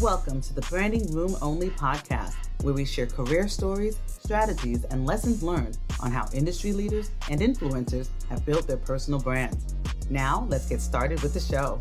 Welcome to the Branding Room Only podcast, where we share career stories, strategies, and lessons learned on how industry leaders and influencers have built their personal brands. Now, let's get started with the show.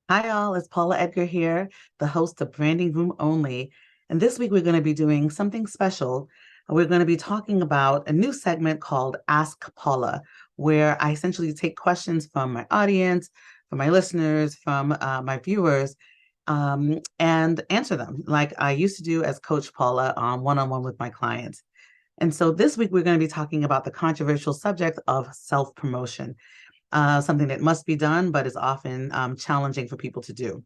Hi, all. It's Paula Edgar here, the host of Branding Room Only. And this week, we're going to be doing something special. We're going to be talking about a new segment called Ask Paula, where I essentially take questions from my audience, from my listeners, from my viewers, and answer them like I used to do as Coach Paula one-on-one with my clients. And so this week, we're going to be talking about the controversial subject of self-promotion, something that must be done, but is often challenging for people to do.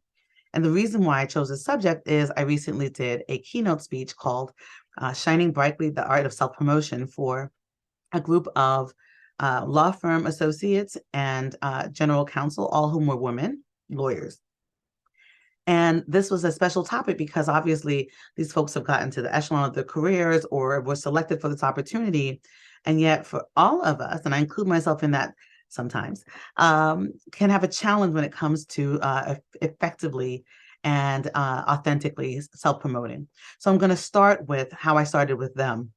And the reason why I chose this subject is I recently did a keynote speech called Shining Brightly, the Art of Self-Promotion for a group of law firm associates and general counsel, all whom were women, lawyers. And this was a special topic because obviously these folks have gotten to the echelon of their careers or were selected for this opportunity. And yet for all of us, and I include myself in that sometimes, can have a challenge when it comes to effectively and authentically self-promoting. So I'm going to start with how I started with them,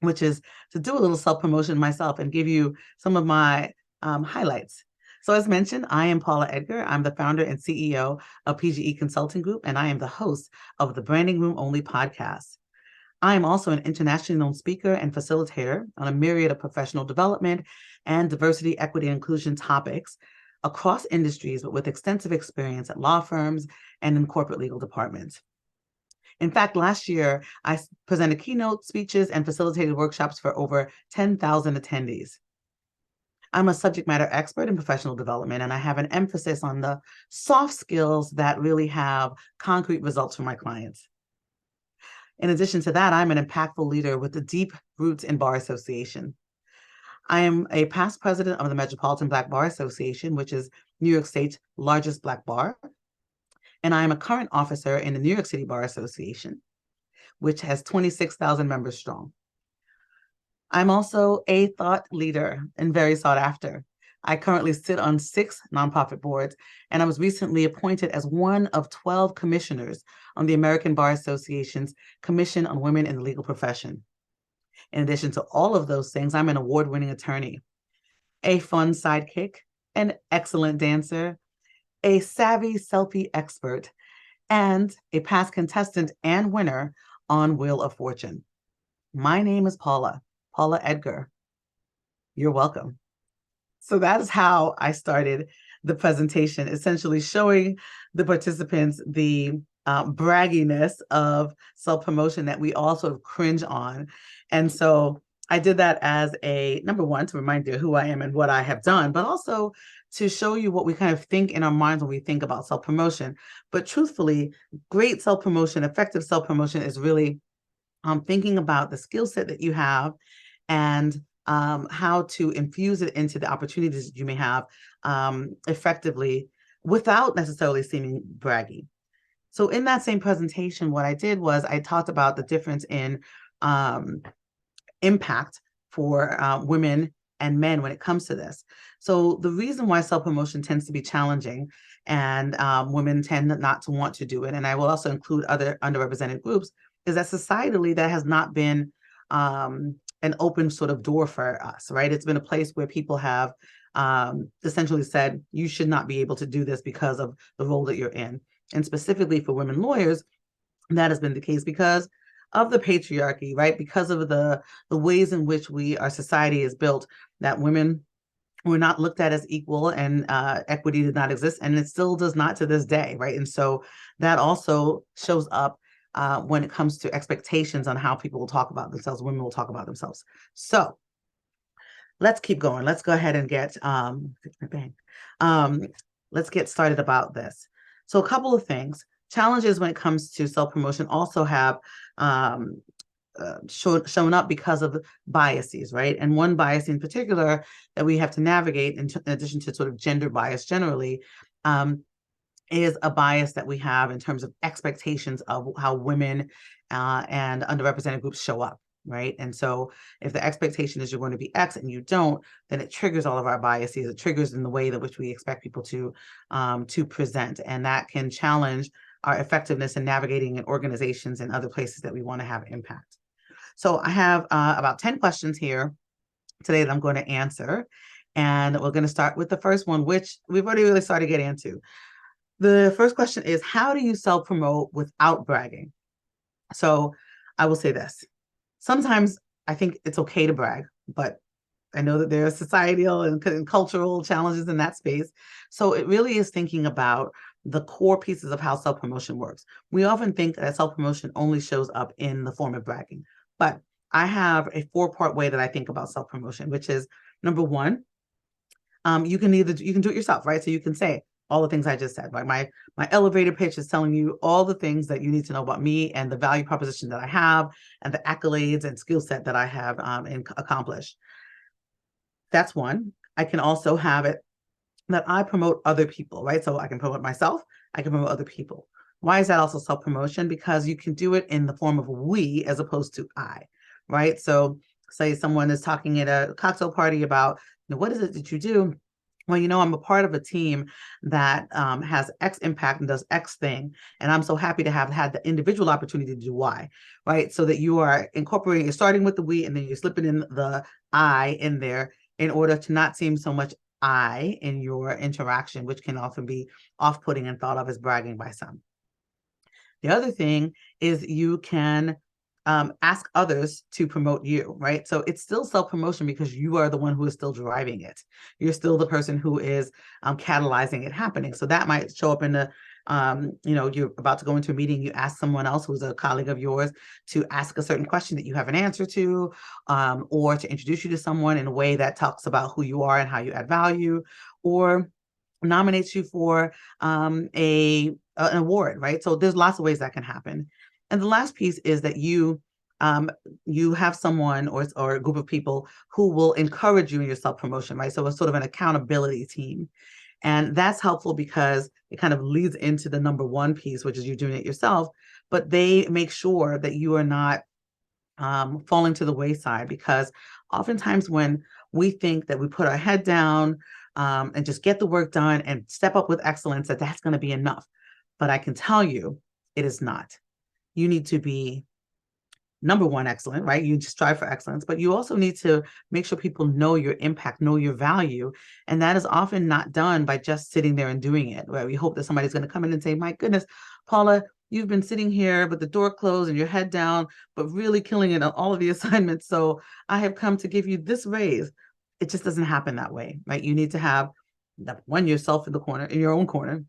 which is to do a little self-promotion myself and give you some of my highlights. So as mentioned, I am Paula Edgar. I'm the founder and CEO of PGE Consulting Group, and I am the host of the Branding Room Only podcast. I am also an internationally known speaker and facilitator on a myriad of professional development and diversity, equity, and inclusion topics across industries, but with extensive experience at law firms and in corporate legal departments. In fact, last year, I presented keynote speeches and facilitated workshops for over 10,000 attendees. I'm a subject matter expert in professional development, and I have an emphasis on the soft skills that really have concrete results for my clients. In addition to that, I'm an impactful leader with the deep roots in Bar Association. I am a past president of the Metropolitan Black Bar Association, which is New York State's largest Black bar. And I am a current officer in the New York City Bar Association, which has 26,000 members strong. I'm also a thought leader and very sought after. I currently sit on 6 nonprofit boards, and I was recently appointed as one of 12 commissioners on the American Bar Association's Commission on Women in the Legal Profession. In addition to all of those things, I'm an award-winning attorney, a fun sidekick, an excellent dancer, a savvy selfie expert, and a past contestant and winner on Wheel of Fortune. My name is Paula Edgar. You're welcome. So that is how I started the presentation, essentially showing the participants the bragginess of self-promotion that we all sort of cringe on. And so I did that as a, number one, to remind you who I am and what I have done, but also to show you what we kind of think in our minds when we think about self-promotion. But truthfully, great self-promotion, effective self-promotion is really thinking about the skill set that you have and how to infuse it into the opportunities that you may have effectively without necessarily seeming braggy. So in that same presentation, what I did was I talked about the difference in impact for women and men when it comes to this. So the reason why self-promotion tends to be challenging and women tend not to want to do it, and I will also include other underrepresented groups, is that societally that has not been an open sort of door for us, right? It's been a place where people have essentially said, you should not be able to do this because of the role that you're in. And specifically for women lawyers, that has been the case because of the patriarchy, right? Because of the ways in which our society is built, that women were not looked at as equal and equity did not exist. And it still does not to this day, right? And so that also shows up when it comes to expectations on how people will talk about themselves, women will talk about themselves. So let's keep going. Let's go ahead and get, let's get started about this. So a couple of things. Challenges when it comes to self-promotion also have shown up because of biases, right? And one bias in particular that we have to navigate, in addition to sort of gender bias generally, is a bias that we have in terms of expectations of how women and underrepresented groups show up, right? And so if the expectation is you're going to be X and you don't, then it triggers all of our biases. It triggers in the way that which we expect people to present, and that can challenge our effectiveness in navigating in organizations and other places that we want to have impact. So I have about 10 questions here today that I'm going to answer. And we're going to start with the first one, which we've already really started to get into. The first question is, how do you self-promote without bragging? So I will say this. Sometimes I think it's okay to brag, but I know that there are societal and cultural challenges in that space. So it really is thinking about the core pieces of how self-promotion works. We often think that self-promotion only shows up in the form of bragging, but I have a 4-part way that I think about self-promotion, which is number one, you can do it yourself, right? So you can say all the things I just said, right? My elevator pitch is telling you all the things that you need to know about me and the value proposition that I have and the accolades and skill set that I have accomplished. That's one. I can also have it that I promote other people, right? So I can promote myself, I can promote other people. Why is that also self-promotion? Because you can do it in the form of we as opposed to I, right? So say someone is talking at a cocktail party about, what is it that you do? Well, I'm a part of a team that has X impact and does X thing. And I'm so happy to have had the individual opportunity to do Y, right? So that you are incorporating, you're starting with the we, and then you're slipping in the I in there in order to not seem so much I in your interaction, which can often be off-putting and thought of as bragging by some. The other thing is you can ask others to promote you, right? So it's still self-promotion because you are the one who is still driving it. You're still the person who is catalyzing it happening. So that might show up in the, you're about to go into a meeting, you ask someone else who's a colleague of yours to ask a certain question that you have an answer to, or to introduce you to someone in a way that talks about who you are and how you add value, or nominates you for an award, right? So there's lots of ways that can happen. And the last piece is that you have someone or a group of people who will encourage you in your self-promotion, right? So it's sort of an accountability team. And that's helpful because it kind of leads into the number one piece, which is you doing it yourself, but they make sure that you are not falling to the wayside, because oftentimes when we think that we put our head down and just get the work done and step up with excellence, that's going to be enough. But I can tell you it is not. You need to be number one, excellent, right? You strive for excellence, but you also need to make sure people know your impact, know your value. And that is often not done by just sitting there and doing it, right? We hope that somebody's going to come in and say, my goodness, Paula, you've been sitting here with the door closed and your head down, but really killing it on all of the assignments. So I have come to give you this raise. It just doesn't happen that way, right? You need to have one, yourself in the corner, in your own corner,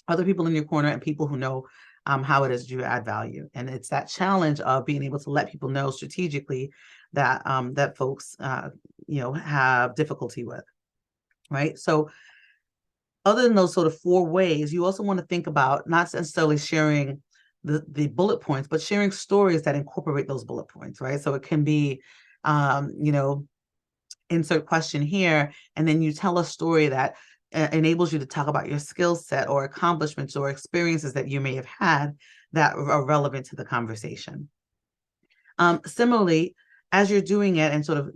other people in your corner, and people who know how it is you add value. And it's that challenge of being able to let people know strategically that that folks have difficulty with, right? So other than those sort of 4 ways, you also want to think about not necessarily sharing the bullet points, but sharing stories that incorporate those bullet points, right? So it can be, insert question here, and then you tell a story that enables you to talk about your skill set or accomplishments or experiences that you may have had that are relevant to the conversation. Similarly, as you're doing it and sort of,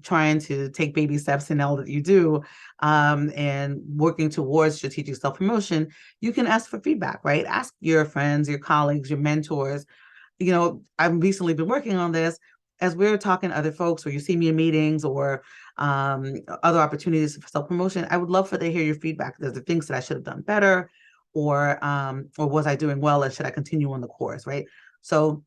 trying to take baby steps in all that you do and working towards strategic self-promotion, you can ask for feedback, right? Ask your friends, your colleagues, your mentors. I've recently been working on this. As we're talking to other folks, or you see me in meetings or other opportunities for self-promotion, I would love for to hear your feedback. There's the things that I should have done better, or was I doing well, and should I continue on the course, right? So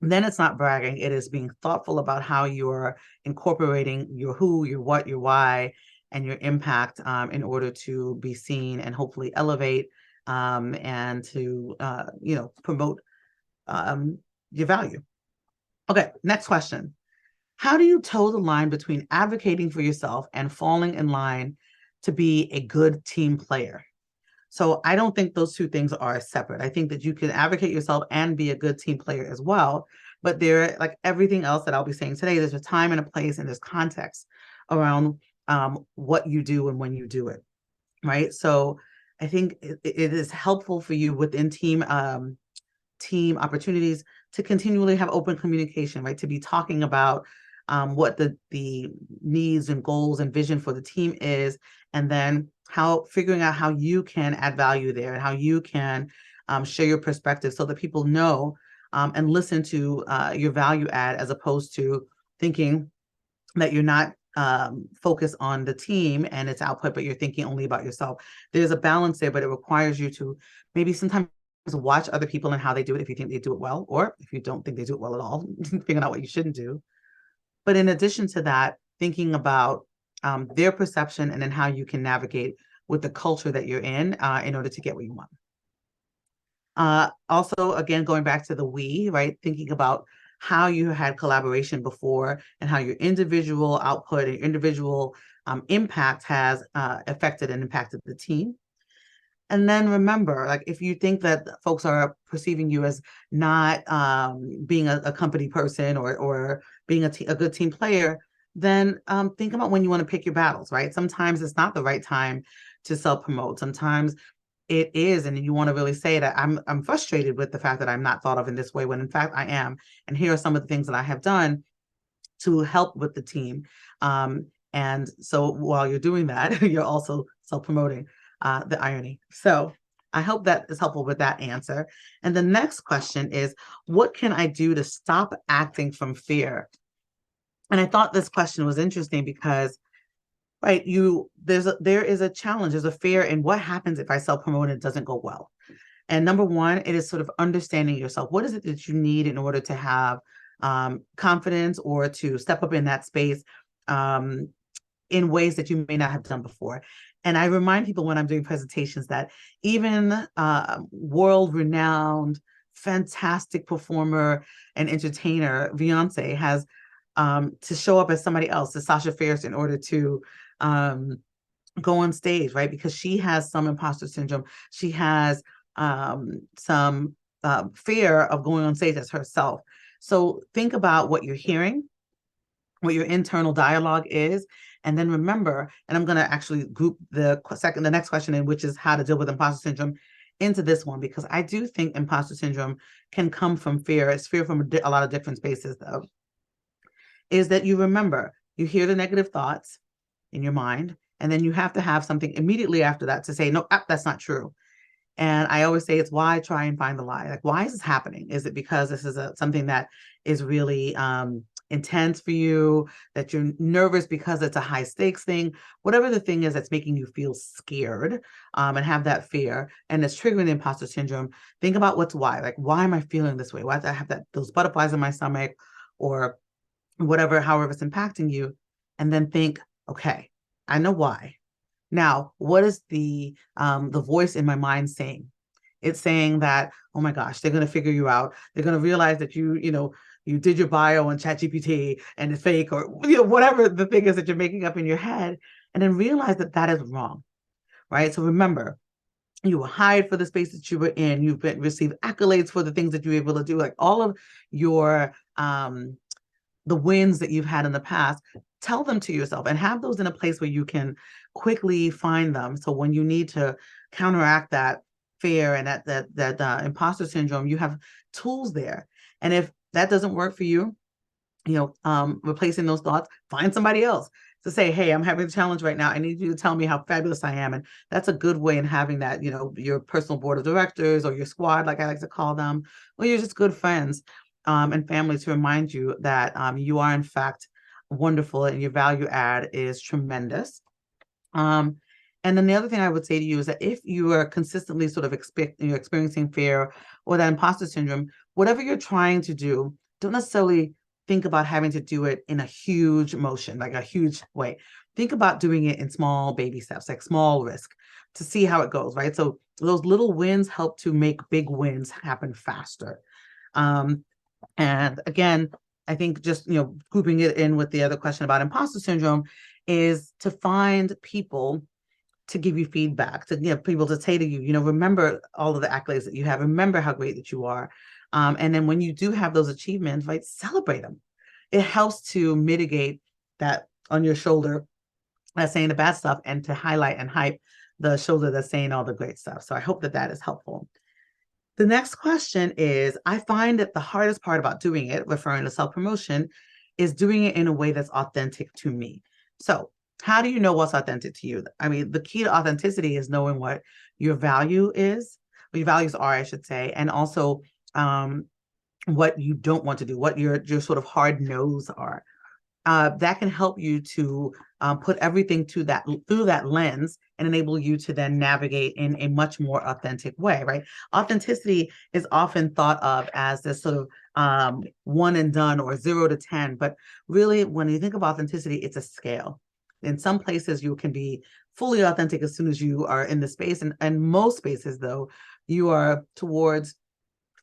then it's not bragging. It is being thoughtful about how you're incorporating your who, your what, your why, and your impact in order to be seen and hopefully elevate and to, promote your value. Okay, next question. How do you toe the line between advocating for yourself and falling in line to be a good team player? So I don't think those two things are separate. I think that you can advocate yourself and be a good team player as well. But there, like everything else that I'll be saying today, there's a time and a place and there's context around what you do and when you do it, right? So I think it is helpful for you within team opportunities to continually have open communication, right? To be talking about what the needs and goals and vision for the team is, and then figuring out how you can add value there and how you can share your perspective so that people know and listen to your value add, as opposed to thinking that you're not focused on the team and its output, but you're thinking only about yourself. There's a balance there, but it requires you to maybe sometimes watch other people and how they do it if you think they do it well, or if you don't think they do it well at all, figuring out what you shouldn't do. But in addition to that, thinking about their perception and then how you can navigate with the culture that you're in order to get what you want. Also, again, going back to the we, right? Thinking about how you had collaboration before and how your individual output and individual impact has affected and impacted the team. And then remember, like, if you think that folks are perceiving you as not being a company person or being a good team player, then think about when you want to pick your battles, right? Sometimes it's not the right time to self-promote. Sometimes it is, and you want to really say that I'm frustrated with the fact that I'm not thought of in this way, when in fact I am. And here are some of the things that I have done to help with the team. And so while you're doing that, you're also self-promoting, the irony. So I hope that is helpful with that answer. And the next question is, what can I do to stop acting from fear? And I thought this question was interesting because, right, there is a challenge, there's a fear in what happens if I self-promote and it doesn't go well. And number one, it is sort of understanding yourself. What is it that you need in order to have confidence or to step up in that space in ways that you may not have done before? And I remind people when I'm doing presentations that even world-renowned, fantastic performer and entertainer Beyonce has to show up as somebody else, as Sasha Fierce, in order to go on stage, right? Because she has some imposter syndrome. She has some fear of going on stage as herself. So think about what you're hearing, what your internal dialogue is, and then remember, and I'm going to actually group the next question in, which is how to deal with imposter syndrome, into this one, because I do think imposter syndrome can come from fear. It's fear from a lot of different spaces, though. Is that you remember, you hear the negative thoughts in your mind, and then you have to have something immediately after that to say, no, that's not true. And I always say, it's why try and find the lie. Like, why is this happening? Is it because this is something that is really intense for you, that you're nervous because it's a high stakes thing? Whatever the thing is that's making you feel scared and have that fear and it's triggering the imposter syndrome, think about what's why. Like, why am I feeling this way? Why do I have those butterflies in my stomach, or whatever, however it's impacting you? And then think, okay, I know why. Now, what is the voice in my mind saying? It's saying that, oh my gosh, they're going to figure you out. They're going to realize that you did your bio on ChatGPT and it's fake, or whatever the thing is that you're making up in your head, and then realize that that is wrong, right? So remember, you were hired for the space that you were in. You've received accolades for the things that you were able to do, like all of your the wins that you've had in the past. Tell them to yourself and have those in a place where you can quickly find them. So when you need to counteract that fear and that imposter syndrome, you have tools there. And if that doesn't work for you, replacing those thoughts, find somebody else to say, hey, I'm having a challenge right now. I need you to tell me how fabulous I am. And that's a good way in having that, your personal board of directors or your squad, like I like to call them, or you're just good friends and family, to remind you that you are in fact wonderful and your value add is tremendous. And then the other thing I would say to you is that if you are consistently sort of experiencing fear or that imposter syndrome, whatever you're trying to do, don't necessarily think about having to do it in a huge motion, like a huge way. Think about doing it in small baby steps, like small risk, to see how it goes, right? So those little wins help to make big wins happen faster. And again, I think just, grouping it in with the other question about imposter syndrome is to find people to give you feedback, to get people to say to you, remember all of the accolades that you have, remember how great that you are. And then when you do have those achievements, right, celebrate them. It helps to mitigate that on your shoulder that's saying the bad stuff, and to highlight and hype the shoulder that's saying all the great stuff. So I hope that that is helpful. The next question is, I find that the hardest part about doing it, referring to self-promotion, is doing it in a way that's authentic to me. So how do you know what's authentic to you? I mean, the key to authenticity is knowing what your value is, what your values are, I should say, and also what you don't want to do, what your sort of hard no's are. That can help you to put everything through that lens and enable you to then navigate in a much more authentic way, right? Authenticity is often thought of as this sort of one and done or 0 to 10, but really when you think of authenticity, it's a scale. In some places, you can be fully authentic as soon as you are in the space, and most spaces, though, you are towards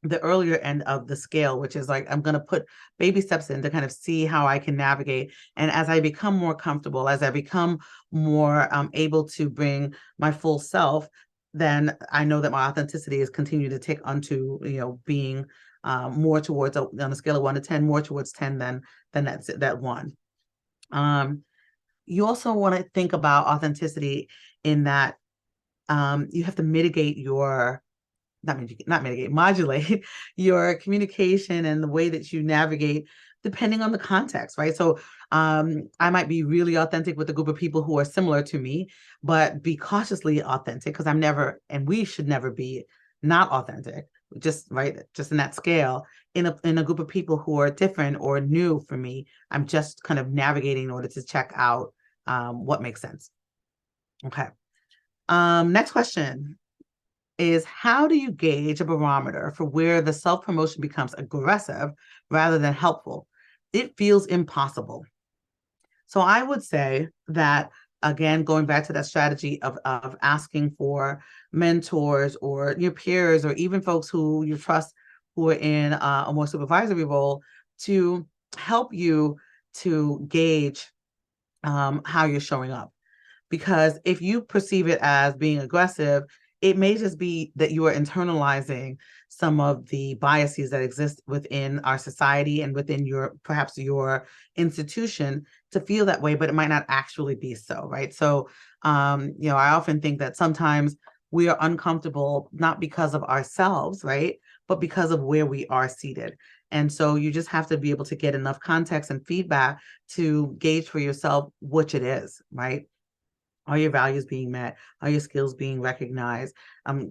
the earlier end of the scale, which is like, I'm going to put baby steps in to kind of see how I can navigate. And as I become more comfortable, as I become more able to bring my full self, then I know that my authenticity is continuing to tick onto, being more towards, on a scale of 1 to 10, more towards 10 than that 1. You also want to think about authenticity in that you have to mitigate your modulate your communication and the way that you navigate depending on the context, right? So I might be really authentic with a group of people who are similar to me, but be cautiously authentic because I'm never, and we should never be not authentic, just in that scale. In a group of people who are different or new for me, I'm just kind of navigating in order to check out what makes sense. Okay. Next question is, how do you gauge a barometer for where the self-promotion becomes aggressive rather than helpful? It feels impossible. So I would say that, again, going back to that strategy of asking for mentors or your peers or even folks who you trust who are in a more supervisory role to help you to gauge how you're showing up. Because if you perceive it as being aggressive, it may just be that you are internalizing some of the biases that exist within our society and within perhaps your institution to feel that way, but it might not actually be so, right? So, I often think that sometimes we are uncomfortable, not because of ourselves, right? But because of where we are seated. And so you just have to be able to get enough context and feedback to gauge for yourself which it is, right? Are your values being met? Are your skills being recognized?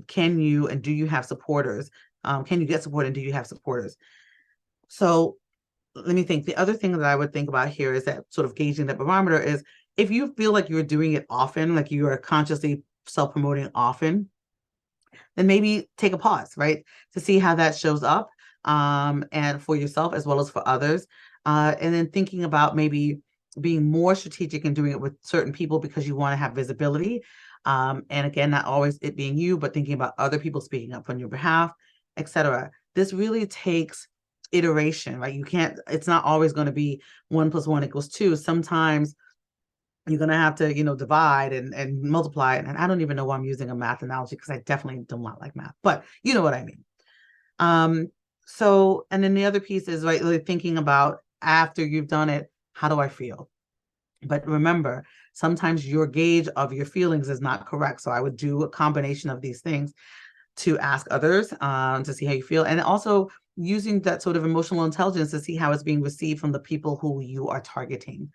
Can you and do you have supporters? Can you get support and do you have supporters? So let me think. The other thing that I would think about here is that sort of gauging the barometer is if you feel like you're doing it often, like you are consciously self-promoting often, then maybe take a pause, right? To see how that shows up and for yourself as well as for others. And then thinking about maybe being more strategic and doing it with certain people because you want to have visibility. And again, not always it being you, but thinking about other people speaking up on your behalf, etc. This really takes iteration, right? It's not always going to be 1 + 1 = 2. Sometimes you're going to have to, divide and multiply. And I don't even know why I'm using a math analogy because I definitely do not like math, but you know what I mean. So, and then the other piece is really thinking about after you've done it, how do I feel? But remember, sometimes your gauge of your feelings is not correct. So I would do a combination of these things to ask others to see how you feel. And also using that sort of emotional intelligence to see how it's being received from the people who you are targeting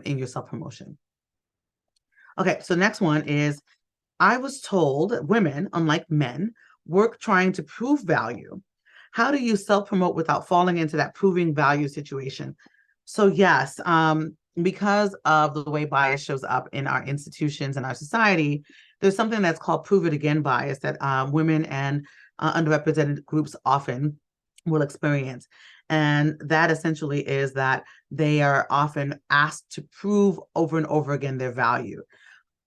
in your self-promotion. Okay, so next one is, I was told that women, unlike men, work trying to prove value. How do you self-promote without falling into that proving value situation? So yes, because of the way bias shows up in our institutions and our society, there's something that's called prove it again bias that women and underrepresented groups often will experience. And that essentially is that they are often asked to prove over and over again their value.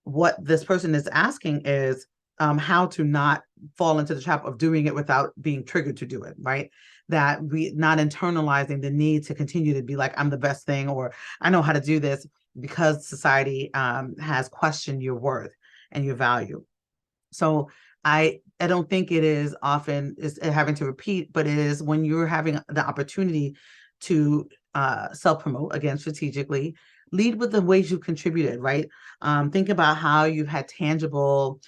What this person is asking is how to not fall into the trap of doing it without being triggered to do it, right? That we not internalizing the need to continue to be like, I'm the best thing, or I know how to do this, because society has questioned your worth and your value. So I don't think it is often is having to repeat, but it is when you're having the opportunity to self-promote, again, strategically, lead with the ways you contributed, right? Think about how you've had tangible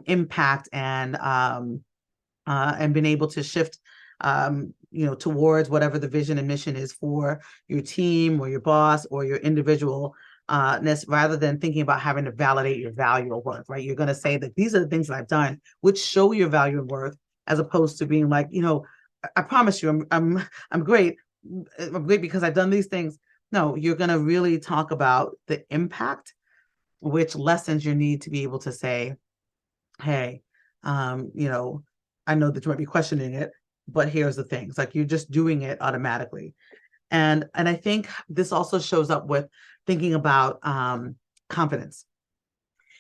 impact and and been able to shift, towards whatever the vision and mission is for your team or your boss or your individual rather than thinking about having to validate your value or worth, right? You're going to say that these are the things that I've done, which show your value and worth, as opposed to being like, I promise you, I'm great. I'm great because I've done these things. No, you're going to really talk about the impact, which lessens your need to be able to say, hey, I know that you might be questioning it, but here's the things. Like, you're just doing it automatically. And I think this also shows up with thinking about confidence.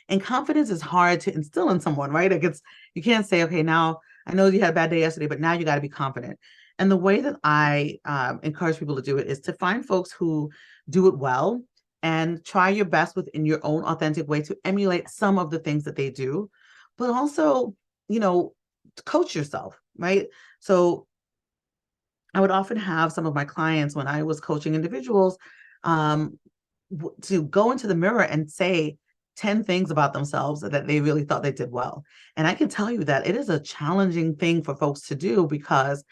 And confidence is hard to instill in someone, right? Like, you can't say, okay, now I know you had a bad day yesterday, but now you got to be confident. And the way that I encourage people to do it is to find folks who do it well and try your best within your own authentic way to emulate some of the things that they do, but also, coach yourself, right? So I would often have some of my clients, when I was coaching individuals, to go into the mirror and say 10 things about themselves that they really thought they did well. And I can tell you that it is a challenging thing for folks to do, because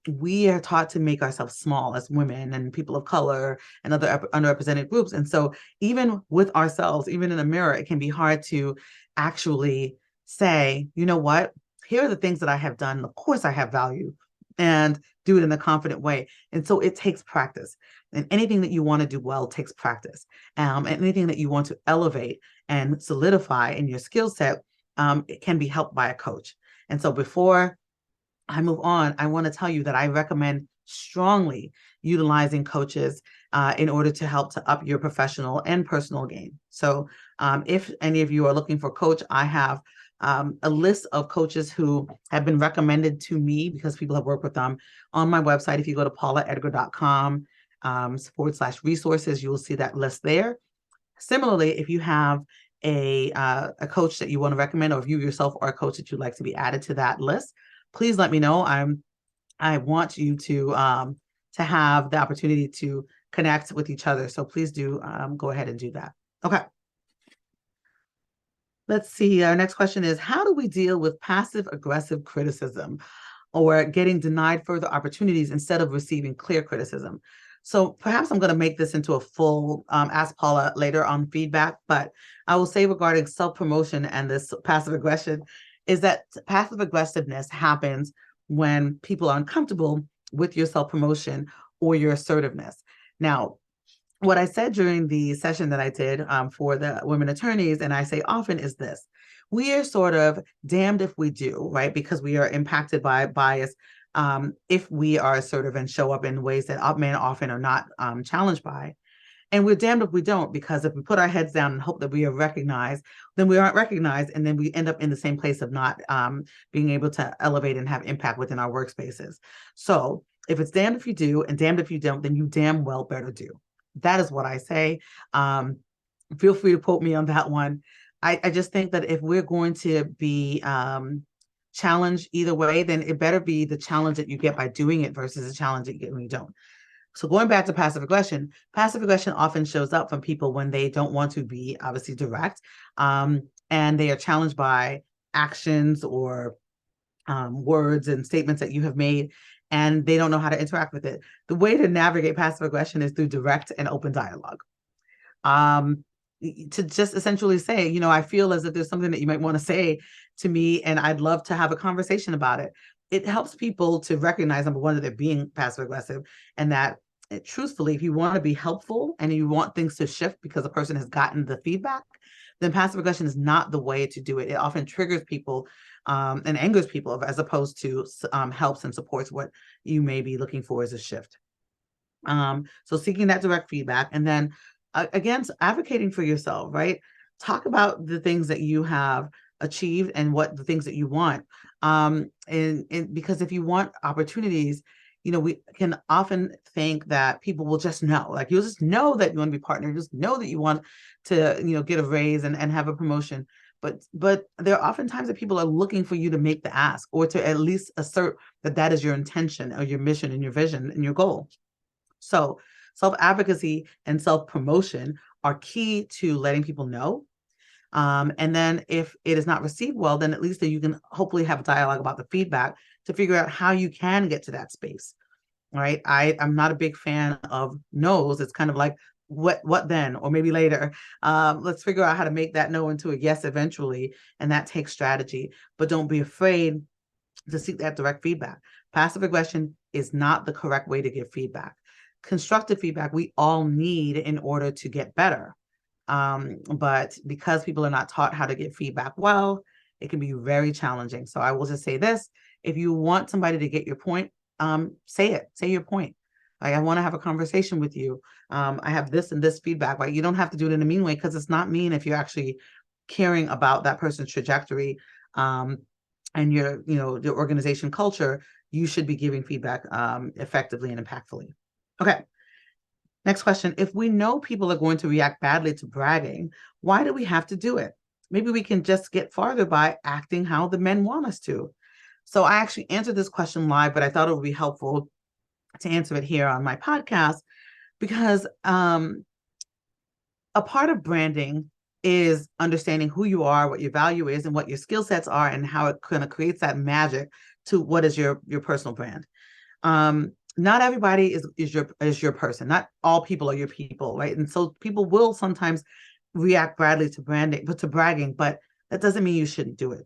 we are taught to make ourselves small as women and people of color and other underrepresented groups. And so even with ourselves, even in a mirror, it can be hard to actually say, you know what, here are the things that I have done. Of course, I have value, and do it in a confident way. And so it takes practice. And anything that you want to do well takes practice. And anything that you want to elevate and solidify in your skill set, it can be helped by a coach. And so before I move on, I want to tell you that I recommend strongly utilizing coaches in order to help to up your professional and personal game. So if any of you are looking for a coach, I have a list of coaches who have been recommended to me because people have worked with them on my website. If you go to paulaedgar.com /resources, you will see that list there. Similarly, if you have a coach that you want to recommend, or if you yourself are a coach that you'd like to be added to that list, please let me know. I want you to have the opportunity to connect with each other. So please do go ahead and do that. Okay. Let's see. Our next question is, how do we deal with passive aggressive criticism or getting denied further opportunities instead of receiving clear criticism? So perhaps I'm going to make this into a full Ask Paula later on feedback, but I will say regarding self-promotion and this passive aggression is that passive aggressiveness happens when people are uncomfortable with your self-promotion or your assertiveness. Now, what I said during the session that I did for the women attorneys, and I say often, is this: we are sort of damned if we do, right? Because we are impacted by bias if we are assertive and show up in ways that men often are not challenged by. And we're damned if we don't, because if we put our heads down and hope that we are recognized, then we aren't recognized, and then we end up in the same place of not being able to elevate and have impact within our workspaces. So if it's damned if you do and damned if you don't, then you damn well better do. That is what I say. Feel free to quote me on that one. I just think that if we're going to be challenged either way, then it better be the challenge that you get by doing it versus the challenge that you get when you don't. So going back to passive aggression often shows up from people when they don't want to be obviously direct, and they are challenged by actions or words and statements that you have made, and they don't know how to interact with it. The way to navigate passive aggression is through direct and open dialogue. To just essentially say, I feel as if there's something that you might want to say to me, and I'd love to have a conversation about it. It helps people to recognize, number one, that they're being passive aggressive, and that truthfully, if you want to be helpful and you want things to shift because a person has gotten the feedback, then passive aggression is not the way to do it. It often triggers people and angers people, as opposed to helps and supports what you may be looking for as a shift. So seeking that direct feedback, and then again, advocating for yourself, right? Talk about the things that you have achieved and what the things that you want. And because if you want opportunities, we can often think that people will just know, like, you'll just know that you want to be partnered, just know that you want to, get a raise and have a promotion. But there are often times that people are looking for you to make the ask, or to at least assert that that is your intention or your mission and your vision and your goal. So self-advocacy and self-promotion are key to letting people know. And then if it is not received well, then at least you can hopefully have a dialogue about the feedback to figure out how you can get to that space. Right. I'm not a big fan of no's. It's kind of like, what then? Or maybe later. Let's figure out how to make that no into a yes eventually. And that takes strategy. But don't be afraid to seek that direct feedback. Passive aggression is not the correct way to give feedback. Constructive feedback we all need in order to get better. But because people are not taught how to give feedback well, it can be very challenging. So I will just say this: if you want somebody to get your point, say it. Say your point. Like, I want to have a conversation with you. I have this and this feedback. Right? You don't have to do it in a mean way, because it's not mean if you're actually caring about that person's trajectory and your organization culture. You should be giving feedback effectively and impactfully. Okay. Next question. If we know people are going to react badly to bragging, why do we have to do it? Maybe we can just get farther by acting how the men want us to. So I actually answered this question live, but I thought it would be helpful to answer it here on my podcast, because a part of branding is understanding who you are, what your value is, and what your skill sets are, and how it kind of creates that magic to what is your personal brand. Not everybody is your person. Not all people are your people, right? And so people will sometimes react badly to bragging, but that doesn't mean you shouldn't do it.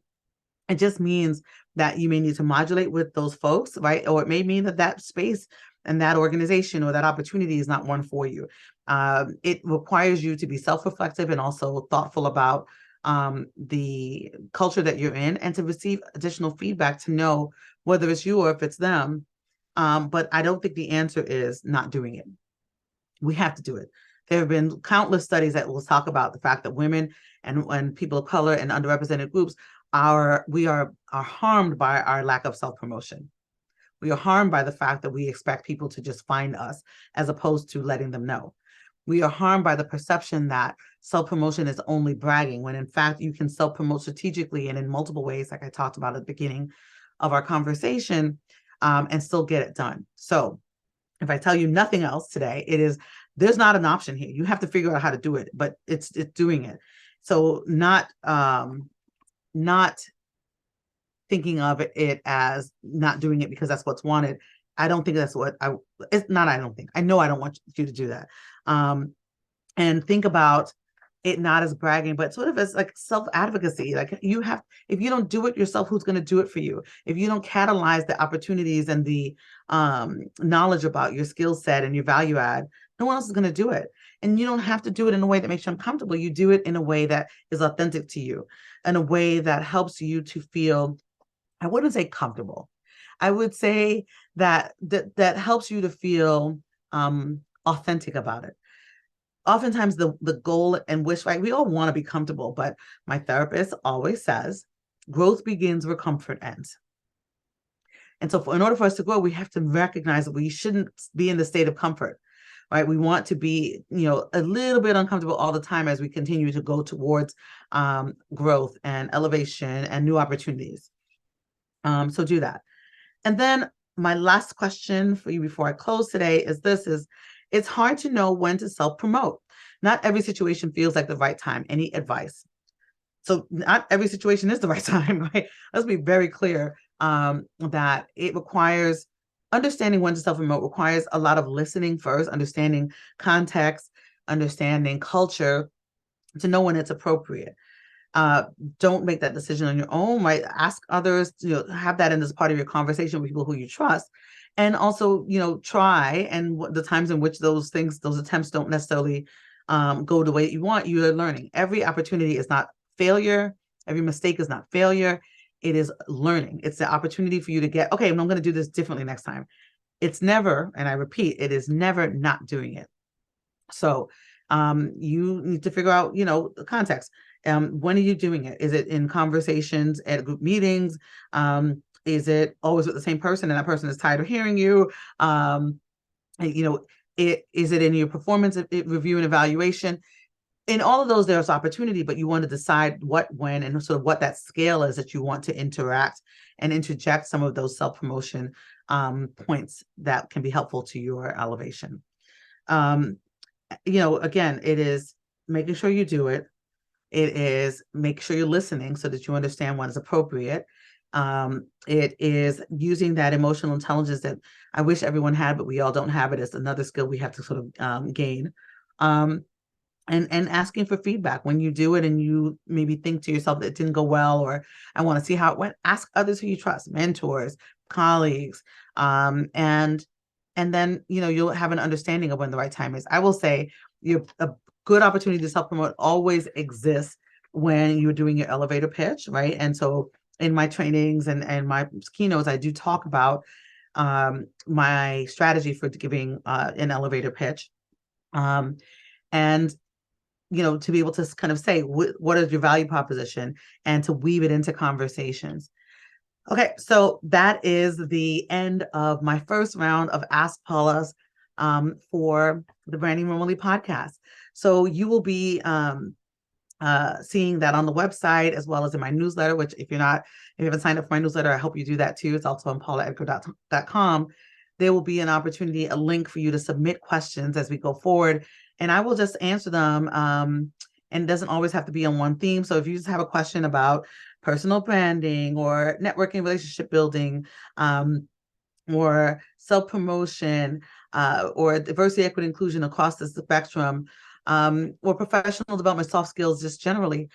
It just means that you may need to modulate with those folks, right? Or it may mean that space and that organization or that opportunity is not one for you. It requires you to be self-reflective and also thoughtful about the culture that you're in, and to receive additional feedback to know whether it's you or if it's them. But I don't think the answer is not doing it. We have to do it. There have been countless studies that will talk about the fact that women and people of color and underrepresented groups are harmed by our lack of self-promotion. We are harmed by the fact that we expect people to just find us as opposed to letting them know. We are harmed by the perception that self-promotion is only bragging, when in fact you can self-promote strategically and in multiple ways, like I talked about at the beginning of our conversation, and still get it done. So if I tell you nothing else today, there's not an option here. You have to figure out how to do it, but it's doing it. So not thinking of it as not doing it because that's what's wanted. I don't think that's what it's not. I don't think. I know I don't want you to do that. And think about it not as bragging, but sort of as like self-advocacy. Like, if you don't do it yourself, who's going to do it for you? If you don't catalyze the opportunities and the knowledge about your skill set and your value add, no one else is going to do it. And you don't have to do it in a way that makes you uncomfortable. You do it in a way that is authentic to you, in a way that helps you to feel, I wouldn't say comfortable. I would say that helps you to feel authentic about it. Oftentimes the goal and wish, right? We all want to be comfortable, but my therapist always says growth begins where comfort ends. And so in order for us to grow, we have to recognize that we shouldn't be in the state of comfort, right? We want to be, a little bit uncomfortable all the time as we continue to go towards growth and elevation and new opportunities. So do that. And then my last question for you before I close today is it's hard to know when to self-promote. Not every situation feels like the right time. Any advice? So not every situation is the right time, right? Let's be very clear that it requires understanding when to self-promote requires a lot of listening first, understanding context, understanding culture to know when it's appropriate. Don't make that decision on your own, right? Ask others, have that in as part of your conversation with people who you trust. And also, try, and the times in which those attempts don't necessarily go the way you want, you are learning. Every opportunity is not failure. Every mistake is not failure. It is learning. It's the opportunity for you to get, okay, I'm going to do this differently next time. It's never, and I repeat, it is never not doing it. So you need to figure out, the context. When are you doing it? Is it in conversations at group meetings? Is it always with the same person and that person is tired of hearing you? Is it in your performance review and evaluation? In all of those, there's opportunity, but you want to decide what, when, and sort of what that scale is that you want to interact and interject some of those self-promotion points that can be helpful to your elevation. Again, it is making sure you do it. It is make sure you're listening so that you understand what is appropriate. It is using that emotional intelligence that I wish everyone had, but we all don't have it. It's another skill we have to sort of gain. And asking for feedback when you do it and you maybe think to yourself that it didn't go well, or I want to see how it went. Ask others who you trust, mentors, colleagues, and then you'll have an understanding of when the right time is. I will say a good opportunity to self-promote always exists when you're doing your elevator pitch, right? And so in my trainings and my keynotes, I do talk about my strategy for giving an elevator pitch. And to be able to kind of say, what is your value proposition, and to weave it into conversations. Okay, so that is the end of my first round of Ask Paula's for the Branding Room Only podcast. So you will be seeing that on the website as well as in my newsletter, which if you haven't signed up for my newsletter, I hope you do that too. It's also on paulaedgar.com. There will be an opportunity, a link for you to submit questions as we go forward, and I will just answer them. And it doesn't always have to be on one theme. So if you just have a question about personal branding or networking, relationship building, or self-promotion, or diversity, equity, inclusion across the spectrum, or professional development, soft skills, just generally,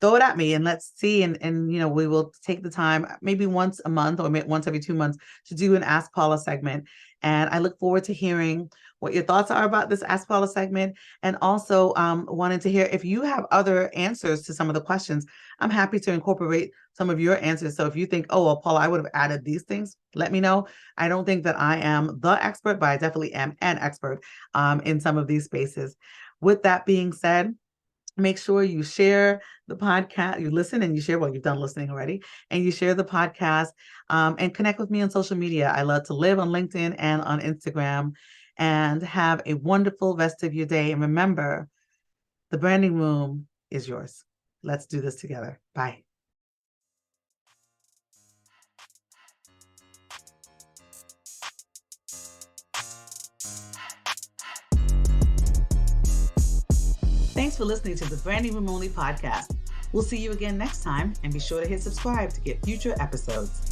throw it at me and let's see. And we will take the time, maybe once a month or once every 2 months, to do an Ask Paula segment. And I look forward to hearing what your thoughts are about this Ask Paula segment, and also wanted to hear if you have other answers to some of the questions. I'm happy to incorporate some of your answers. So if you think, oh, well, Paula, I would have added these things, let me know. I don't think that I am the expert, but I definitely am an expert in some of these spaces. With that being said, make sure you share the podcast, you listen and you share, well, you've done listening already, and you share the podcast, and connect with me on social media. I love to live on LinkedIn and on Instagram. And have a wonderful rest of your day. And remember, the branding room is yours. Let's do this together. Bye. Thanks for listening to the Branding Room Only podcast. We'll see you again next time, and be sure to hit subscribe to get future episodes.